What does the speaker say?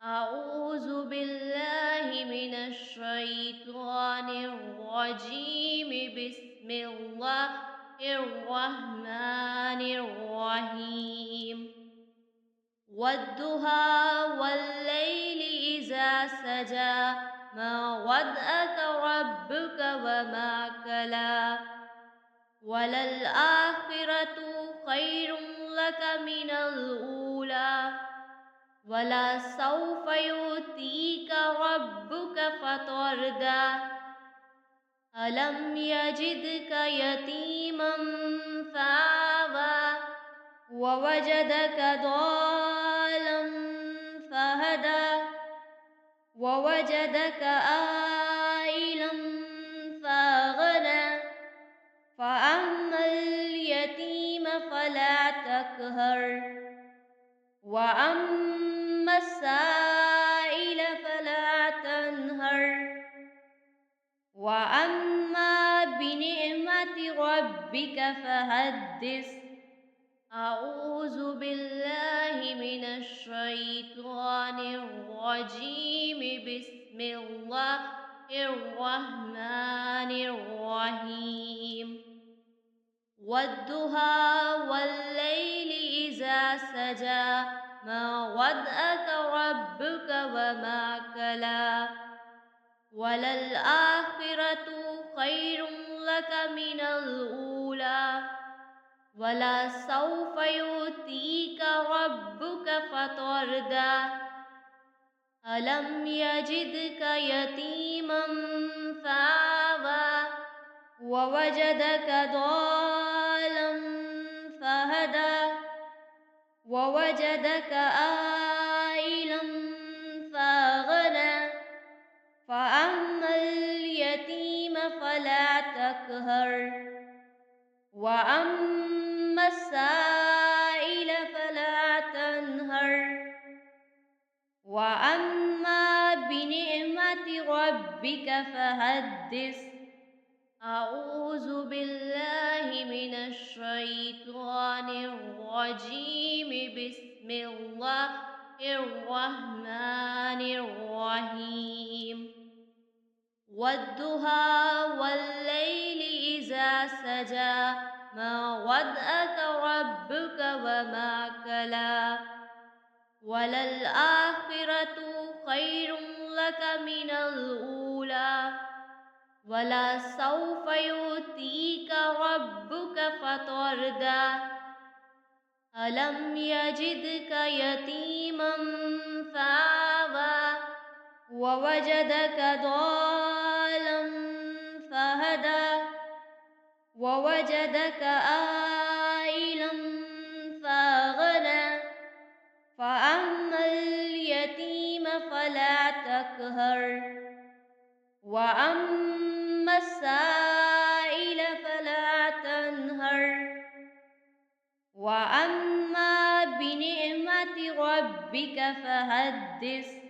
أعوذ بالله من الشيطان الرجيم. بسم الله الرحمن الرحيم. والضحى والليل إذا سجى ما ودعك ربك وما قلى وللآخرة خير لك من الأولى ولسوف يؤتيك ربك فترضى ألم يجدك يتيما فآوى ووجدك ضالا فهدى ووجدك عائلا فأغنى فأما اليتيم فلا تقهر وأما السائل فلا تنهر وأما بنعمة ربك فحدث. أعوذ بالله من الشيطان الرجيم. بسم الله الرحمن الرحيم. والضحى والليل إذا سجى ما ودعك ربك وما قلى وللآخرة خير لك من الأولى ولسوف يؤتيك ربك فترضى ألم يجدك يتيما فآوى ووجدك ضالا فهدى ووجدك عائلا فأغنى فأما اليتيم فلا تقهر وأما السائل فلا تنهر وأما بنعمة ربك فحدث. أعوذ بالله من الشيطان الرجيم. بسم الله الرحمن الرحيم. والضحى والليل إذا سجى ما ودعك ربك وما قلى وللآخرة خير لك من الأولى ولسوف يؤتيك ربك فترضى ألم يجدك يتيما فآوى ووجدك ضالا فهدى ووجدك عائلا فأغنى فأما اليتيم فلا تقهر وأما السائل فلا تنهر وأما بنعمة ربك فحدث.